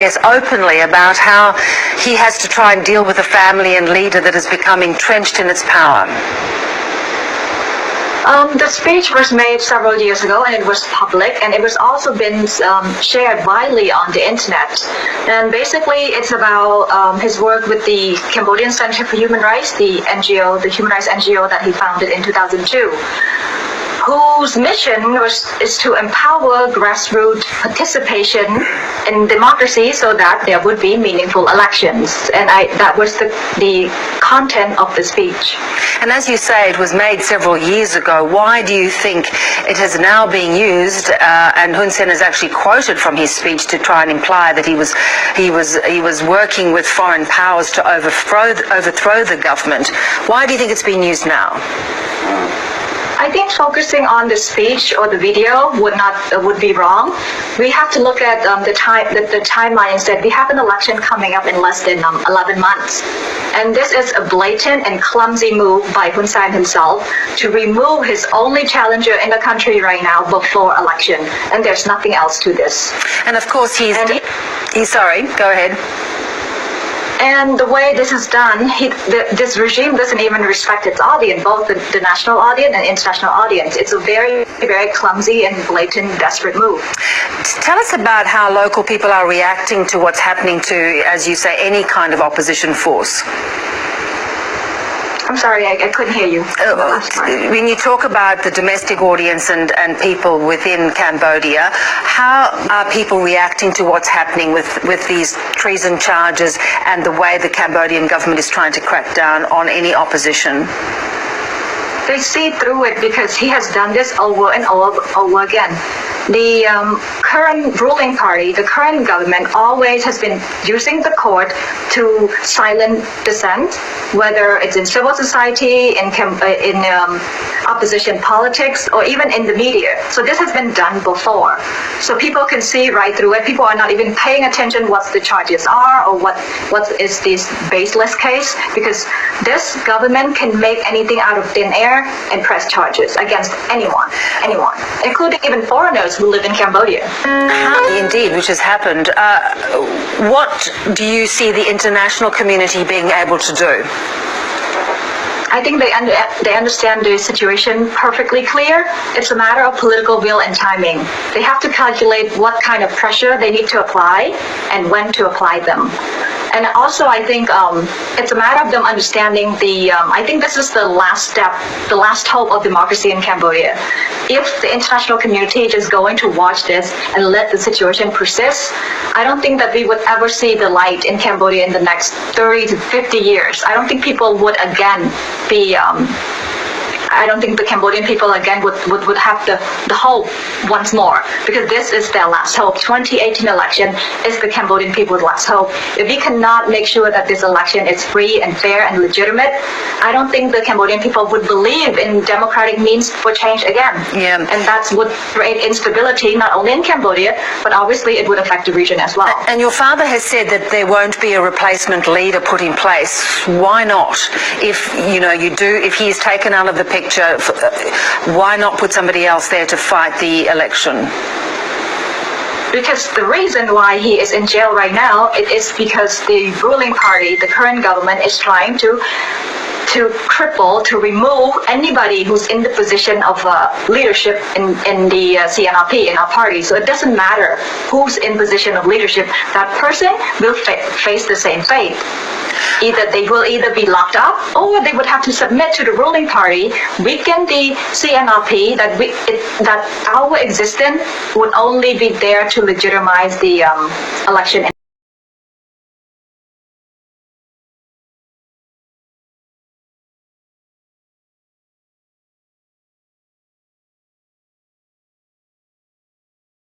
Yes, openly about how he has to try and deal with a family and leader that has become entrenched in its power. The speech was made several years ago, and it was public, and it was also been shared widely on the internet. And basically, it's about his work with the Cambodian Center for Human Rights, the NGO, the human rights NGO that he founded in 2002. Whose mission is to empower grassroots participation in democracy so that there would be meaningful elections. And that was the content of the speech. And as you say, it was made several years ago. Why do you think it has now been used? And Hun Sen is actually quoted from his speech to try and imply that he was working with foreign powers to overthrow the government. Why do you think it's being used now? I think focusing on the speech or the video would be wrong. We have to look at the timeline instead. We have an election coming up in less than 11 months. And this is a blatant and clumsy move by Hun Sen himself to remove his only challenger in the country right now before election. And there's nothing else to this. And of course he's sorry, go ahead. And the way this is done, this regime doesn't even respect its audience, both the national audience and international audience. It's a very, very clumsy and blatant, desperate move. Tell us about how local people are reacting to what's happening to, as you say, any kind of opposition force. I'm sorry, I couldn't hear you. When you talk about the domestic audience and people within Cambodia, how are people reacting to what's happening with these treason charges and the way the Cambodian government is trying to crack down on any opposition? They see through it because he has done this over and over again. The current ruling party, the current government, always has been using the court to silence dissent, whether it's in civil society, in opposition politics, or even in the media. So this has been done before. So people can see right through it. People are not even paying attention what the charges are or what is this baseless case, because this government can make anything out of thin air and press charges against anyone, including even foreigners who live in Cambodia. Indeed, which has happened. What do you see the international community being able to do? I think they understand the situation perfectly clear. It's a matter of political will and timing. They have to calculate what kind of pressure they need to apply and when to apply them. And also, I think it's a matter of them understanding I think this is the last step, the last hope of democracy in Cambodia. If the international community is just going to watch this and let the situation persist, I don't think that we would ever see the light in Cambodia in the next 30 to 50 years. I don't think people would again be I don't think the Cambodian people again would have the hope once more, because this is their last hope. 2018 election is the Cambodian people's last hope. If we cannot make sure that this election is free and fair and legitimate, I don't think the Cambodian people would believe in democratic means for change again. Yeah. And that would create instability not only in Cambodia, but obviously it would affect the region as well. And your father has said that there won't be a replacement leader put in place. Why not? If he is taken out of the picture, why not put somebody else there to fight the election? Because the reason why he is in jail right now, it is because the ruling party, the current government, is trying to cripple, to remove anybody who's in the position of leadership in the CNRP, in our party. So it doesn't matter who's in position of leadership, that person will face the same fate. They will either be locked up, or they would have to submit to the ruling party, weaken the CNRP, that our existence would only be there to legitimize the election.